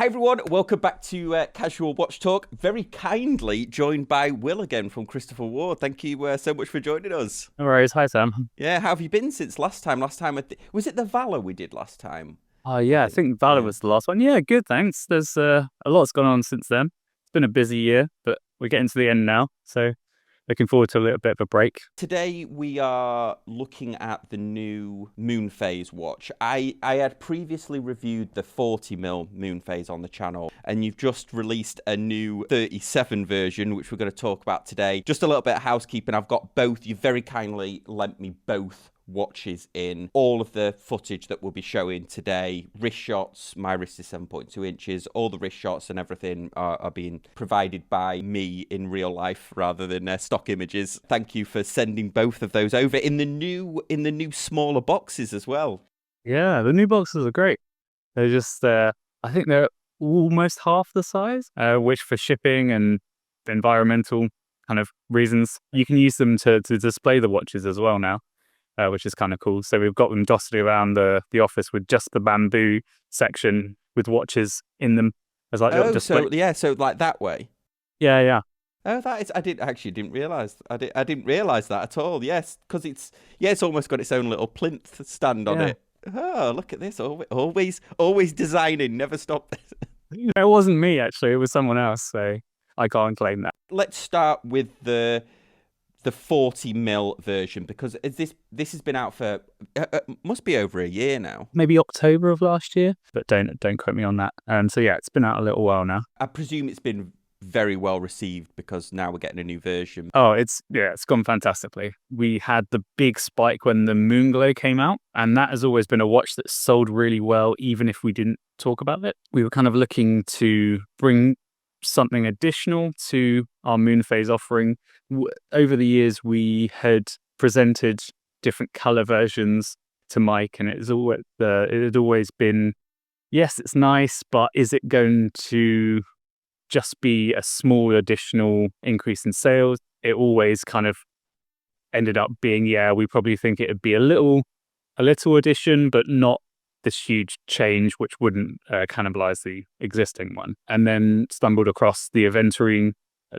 Hi everyone, welcome back to Casual Watch Talk. Very kindly joined by Will again from Christopher Ward. Thank you so much for joining us. No worries. Hi, Sam. Yeah, how have you been since last time? Was it the Valor we did last time? Oh, I yeah, I think. think Valor Yeah. was the last one. Yeah, good, thanks. There's a lot's gone on since then. It's been a busy year, but we're getting to the end now. So looking forward to a little bit of a break. Today we are looking at the new Moonphase watch. I had previously reviewed the 40mm Moonphase on the channel, and you've just released a new 37 version, which we're going to talk about today. Just a little bit of housekeeping. I've got both. You very kindly lent me both watches in all of the footage that we'll be showing today. Wrist shots, my wrist is 7.2 inches, all the wrist shots and everything are being provided by me in real life rather than stock images. Thank you for sending both of those over in the new smaller boxes as well. Yeah, the new boxes are great. They're just, I think they're almost half the size, which for shipping and environmental kind of reasons, you can use them to display the watches as well now. Which is kind of cool. So we've got them dotted around the office with just the bamboo section with watches in them as like little Oh, display. so like that way. Yeah, yeah, Oh, that is. I didn't realize. I didn't realize that at all. Yes, because it's almost got its own little plinth stand on yeah. it. Oh, look at this! Always designing. Never stop. It wasn't me actually; it was someone else. So I can't claim that. Let's start with the 40mm version because this has been out for must be over a year now. Maybe October of last year, but don't quote me on that. So yeah, it's been out a little while now. I presume it's been very well received because now we're getting a new version. Oh, it's gone fantastically. We had the big spike when the Moonglow came out, and that has always been a watch that's sold really well, even if we didn't talk about it. We were kind of looking to bring something additional to our Moonphase offering. Over the years, we had presented different color versions to Mike, and it had always been, yes, it's nice, but is it going to just be a small additional increase in sales? It always kind of ended up being, yeah, we probably think it would be a little addition, but not this huge change, which wouldn't cannibalize the existing one. And then stumbled across the Aventurine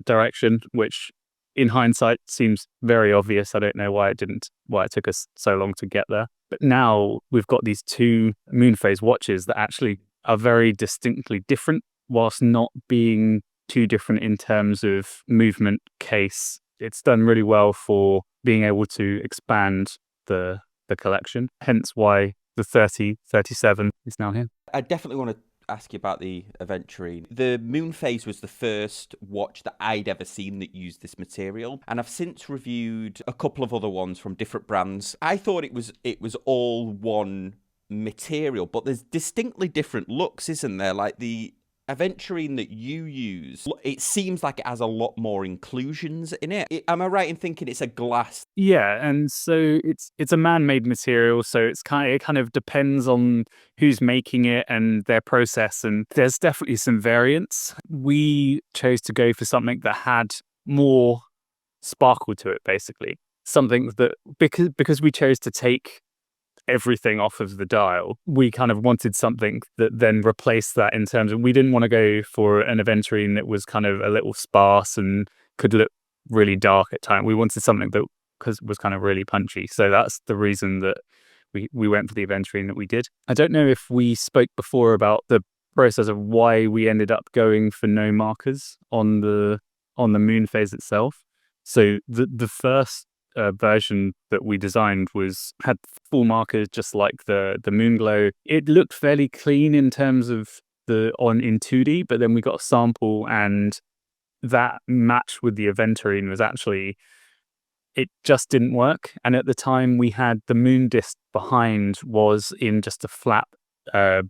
direction, which in hindsight seems very obvious. I don't know why it took us so long to get there. But now we've got these two Moonphase watches that actually are very distinctly different, whilst not being too different in terms of movement case. It's done really well for being able to expand the collection, hence why the 37 is now here. I definitely want to ask you about the Aventurine. The Moonphase was the first watch that I'd ever seen that used this material, and I've since reviewed a couple of other ones from different brands. I thought it was all one material, but there's distinctly different looks, isn't there? Like the Aventurine that you use, it seems like it has a lot more inclusions in it. Am I right in thinking it's a glass? Yeah, and so it's a man-made material, so it kind of depends on who's making it and their process, and there's definitely some variance. We chose to go for something that had more sparkle to it, basically. Something that because we chose to take everything off of the dial, we kind of wanted something that then replaced that in terms of, we didn't want to go for an Aventurine that was kind of a little sparse and could look really dark at times. We wanted something that was kind of really punchy. So that's the reason that we went for the Aventurine that we did. I don't know if we spoke before about the process of why we ended up going for no markers on the Moonphase itself. So the first version that we designed had full markers, just like the Moonglow. It looked fairly clean in terms of in 2D, but then we got a sample, and that match with the Aventurine was actually, it just didn't work. And at the time, we had the moon disc behind was in just a flat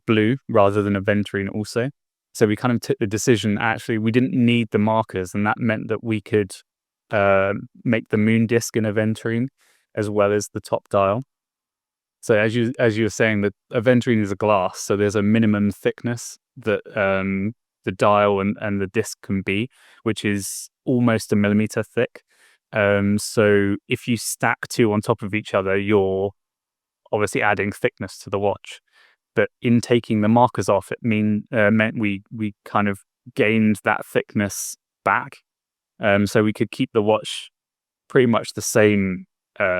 blue rather than Aventurine also. So we kind of took the decision, actually, we didn't need the markers, and that meant that we could make the moon disc in Aventurine as well as the top dial. So as you were saying, the Aventurine is a glass, so there's a minimum thickness that the dial and the disc can be, which is almost a millimeter thick. So if you stack two on top of each other, you're obviously adding thickness to the watch. But in taking the markers off, it meant we kind of gained that thickness back. So we could keep the watch pretty much the same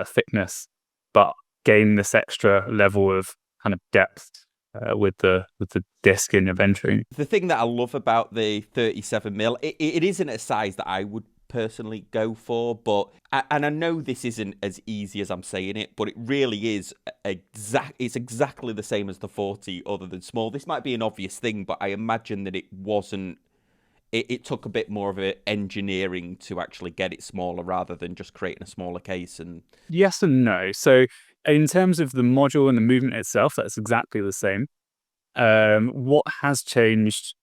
thickness, but gain this extra level of kind of depth with the disc in Aventurine. The thing that I love about the 37mm, it isn't a size that I would personally go for, but and I know this isn't as easy as I'm saying it, but it really is it's exactly the same as the 40 other than small. This might be an obvious thing, but I imagine that it wasn't. It took a bit more of a engineering to actually get it smaller rather than just creating a smaller case. And yes and no. So in terms of the module and the movement itself, that's exactly the same. What has changed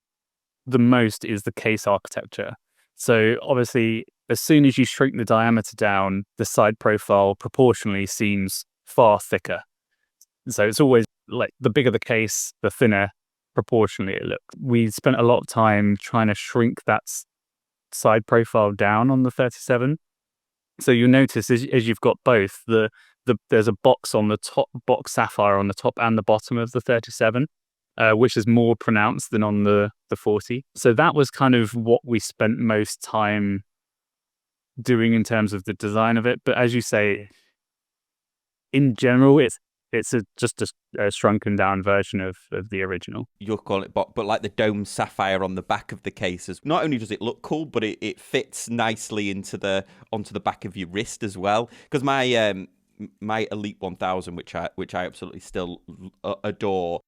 the most is the case architecture. So obviously, as soon as you shrink the diameter down, the side profile proportionally seems far thicker. So it's always like the bigger the case, the thinner proportionally it looks. We spent a lot of time trying to shrink that side profile down on the 37. So you'll notice as you've got both, there's a box on the top, box sapphire on the top and the bottom of the 37. Which is more pronounced than on the 40. So that was kind of what we spent most time doing in terms of the design of it. But as you say, in general, it's just a shrunken down version of the original. You'll call it, but like the dome sapphire on the back of the cases. Not only does it look cool, but it fits nicely onto the back of your wrist as well. Because my Elite 1000, which I absolutely still adore.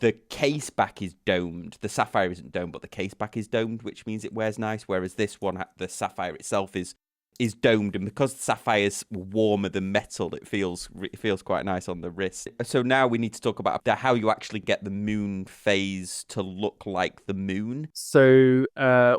The case back is domed. The sapphire isn't domed, but the case back is domed, which means it wears nice. Whereas this one, the sapphire itself is domed, and because sapphire is warmer than metal, it feels quite nice on the wrist. So now we need to talk about how you actually get the Moonphase to look like the moon. So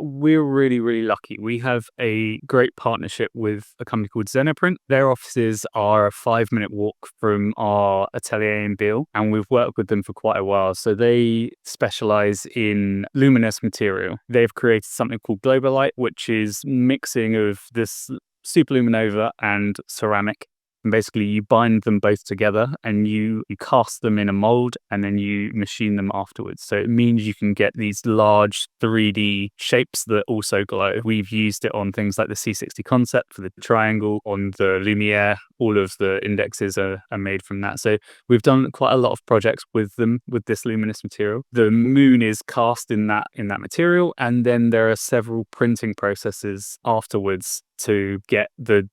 we're really, really lucky. We have a great partnership with a company called Xenoprint. Their offices are a 5-minute walk from our atelier in Biel, and we've worked with them for quite a while. So they specialize in luminous material. They've created something called Globalite, which is mixing of this superluminova and ceramic. And basically you bind them both together and you cast them in a mold and then you machine them afterwards. So it means you can get these large 3D shapes that also glow. We've used it on things like the C60 concept for the triangle, on the Lumiere. All of the indexes are made from that. So we've done quite a lot of projects with them with this luminous material. The moon is cast in that material, and then there are several printing processes afterwards to get the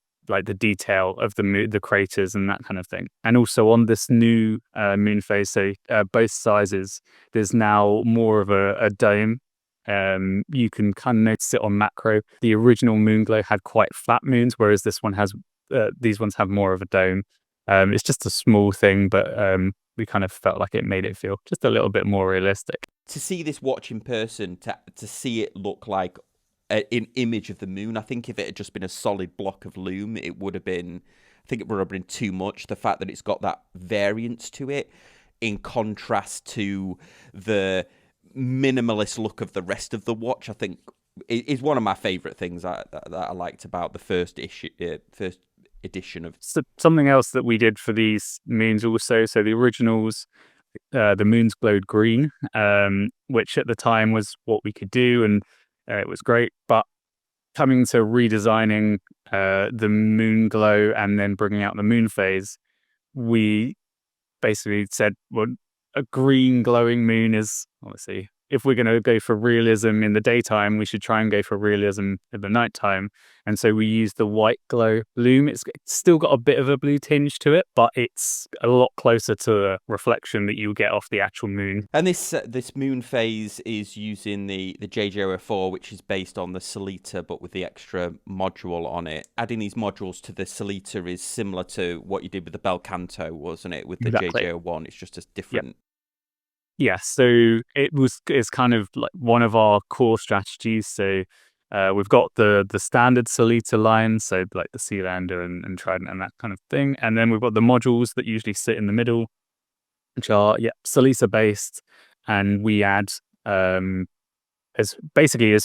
detail of the craters and that kind of thing. And also on this new Moonphase, so both sizes, there's now more of a dome. You can kind of notice it on macro. The original Moonglow had quite flat moons, whereas this one has these ones have more of a dome. It's just a small thing, but we kind of felt like it made it feel just a little bit more realistic. To see this watch in person, to see it look like an image of the moon, I think if it had just been a solid block of loom, it would have been too much. The fact that it's got that variance to it, in contrast to the minimalist look of the rest of the watch, I think is one of my favourite things that I liked about the first edition of. So something else that we did for these moons also, so the originals, the moons glowed green, which at the time was what we could do, and it was great. But coming to redesigning the moon glow and then bringing out the Moonphase, we basically said, well, a green glowing moon is obviously, if we're going to go for realism in the daytime, we should try and go for realism in the nighttime. And so we used the white glow loom. It's still got a bit of a blue tinge to it, but it's a lot closer to the reflection that you get off the actual moon. And this Moonphase is using the JJ04, which is based on the Solita, but with the extra module on it. Adding these modules to the Solita is similar to what you did with the Belcanto, wasn't it? With the Exactly. JJ01, it's just as different. Yep. Yeah, so it's kind of like one of our core strategies. So we've got the standard Solita line, so like the Sealander and Trident and that kind of thing. And then we've got the modules that usually sit in the middle, which are Solita based, and we add as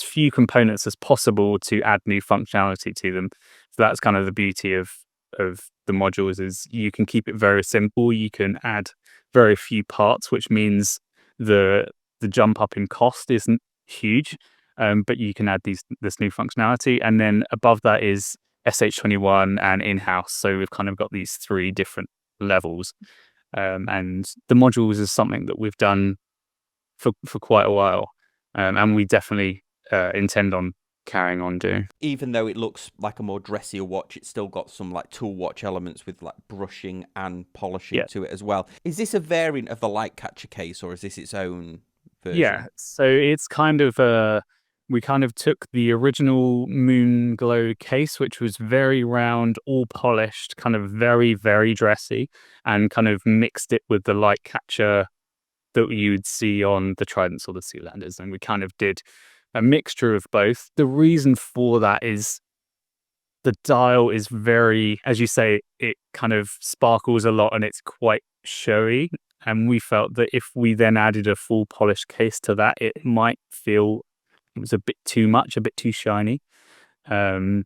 few components as possible to add new functionality to them. So that's kind of the beauty of the modules, is you can keep it very simple. You can add very few parts, which means the jump up in cost isn't huge. But you can add this new functionality, and then above that is SH21 and in-house. So we've kind of got these three different levels, and the modules is something that we've done for quite a while, and we definitely intend on carrying on doing. Even though it looks like a more dressier watch, it's still got some like tool watch elements with like brushing and polishing to it as well. Is this a variant of the light catcher case, or is this its own version? Yeah, so it's kind of we kind of took the original Moon Glow case, which was very round, all polished, kind of very, very dressy, and kind of mixed it with the light catcher that you'd see on the Tridents or the Sealanders. And we kind of did a mixture of both. The reason for that is the dial is very, as you say, it kind of sparkles a lot and it's quite showy. And we felt that if we then added a full polished case to that, it might feel it was a bit too much, a bit too shiny. And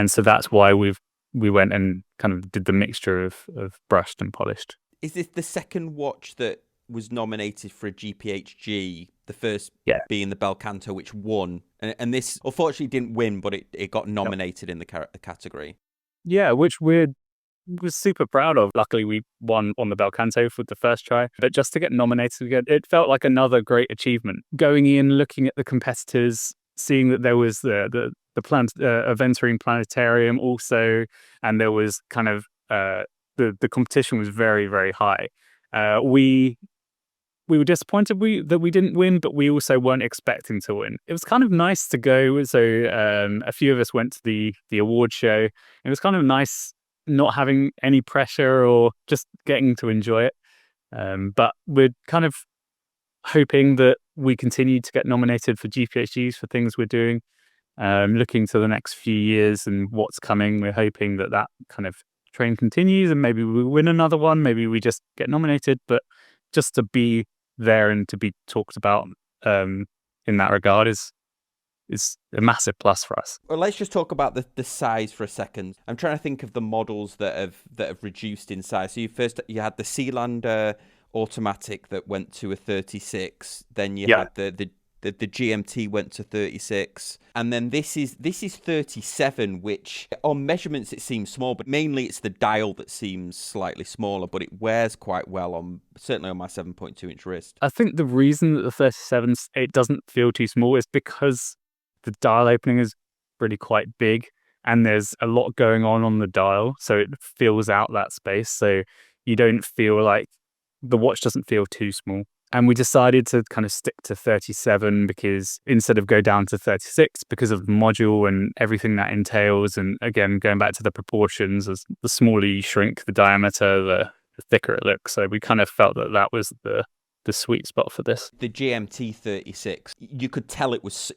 so that's why we went and kind of did the mixture of brushed and polished. Is this the second watch that was nominated for a GPHG, the first being the Belcanto, which won? And this unfortunately didn't win, but it got nominated in the category. Yeah, which we're super proud of. Luckily, we won on the Belcanto for the first try, but just to get nominated again, it felt like another great achievement. Going in, looking at the competitors, seeing that there was the Aventurine planetarium also, and there was kind of the competition was very, very high. We were disappointed that we didn't win, but we also weren't expecting to win. It was kind of nice to go. So a few of us went to the award show. It was kind of nice not having any pressure or just getting to enjoy it. But we're kind of hoping that we continue to get nominated for GPHGs for things we're doing. Looking to the next few years and what's coming, we're hoping that kind of train continues and maybe we win another one. Maybe we just get nominated, but just to be there and to be talked about in that regard is a massive plus for us. Well, let's just talk about the size for a second. I'm trying to think of the models that have reduced in size. So you had the Sealander automatic that went to a 36. Then you had the GMT went to 36, and then this is 37, which on measurements it seems small, but mainly it's the dial that seems slightly smaller, but it wears quite well certainly on my 7.2-inch wrist. I think the reason that the 37 it doesn't feel too small is because the dial opening is really quite big and there's a lot going on the dial, so it fills out that space, so you don't feel like the watch doesn't feel too small. And we decided to kind of stick to 37 because instead of go down to 36 because of the module and everything that entails. And again, going back to the proportions, as the smaller you shrink the diameter, the thicker it looks. So we kind of felt that was the sweet spot for this. The GMT 36, you could tell it was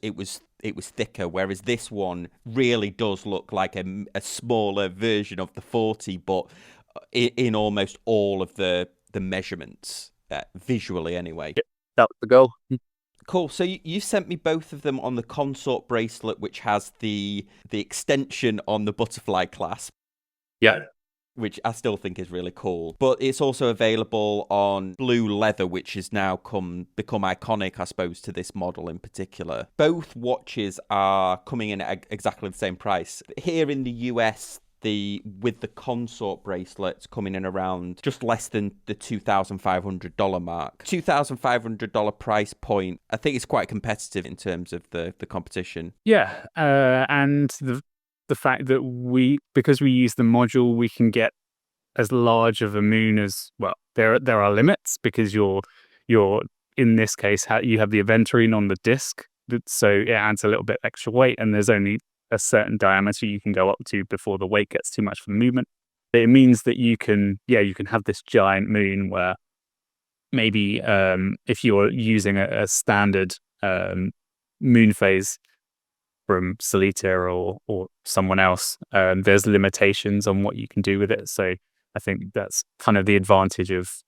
thicker, whereas this one really does look like a smaller version of the 40, but in almost all of the measurements. Visually anyway. Yep, that was the goal. Cool. So you sent me both of them on the consort bracelet, which has the extension on the butterfly clasp. Yeah. Which I still think is really cool. But it's also available on blue leather, which has now become iconic, I suppose, to this model in particular. Both watches are coming in at exactly the same price. Here in the US, with the consort bracelets coming in around just less than the $2,500 mark. $2,500 price point, I think it's quite competitive in terms of the competition. Yeah, and the fact that because we use the module, we can get as large of a moon as, well, there are limits because you're in this case, you have the Aventurine on the disc, so it adds a little bit extra weight, and there's only a certain diameter you can go up to before the weight gets too much for the movement. It means that you can have this giant moon where maybe if you're using a standard Moonphase from Solitaire or someone else, there's limitations on what you can do with it. So I think that's kind of the advantage of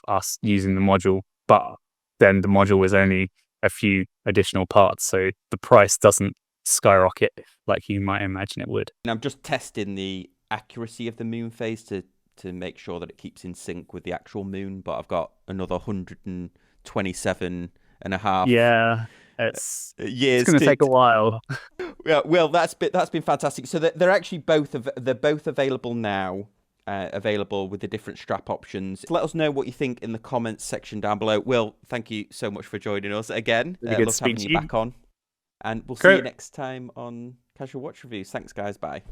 us using the module, but then the module is only a few additional parts, so the price doesn't skyrocket like you might imagine it would. And I'm just testing the accuracy of the Moonphase to to make sure that it keeps in sync with the actual moon. But I've got another 127 and a half Yeah, it's years going to take a while. Yeah, well, that's been fantastic. So they're actually they're both available now, available with the different strap options. Let us know what you think in the comments section down below. Will, thank you so much for joining us again. Really good Love having to you you. back on, and we'll see you next time on Casual Watch Reviews. Thanks, guys. Bye.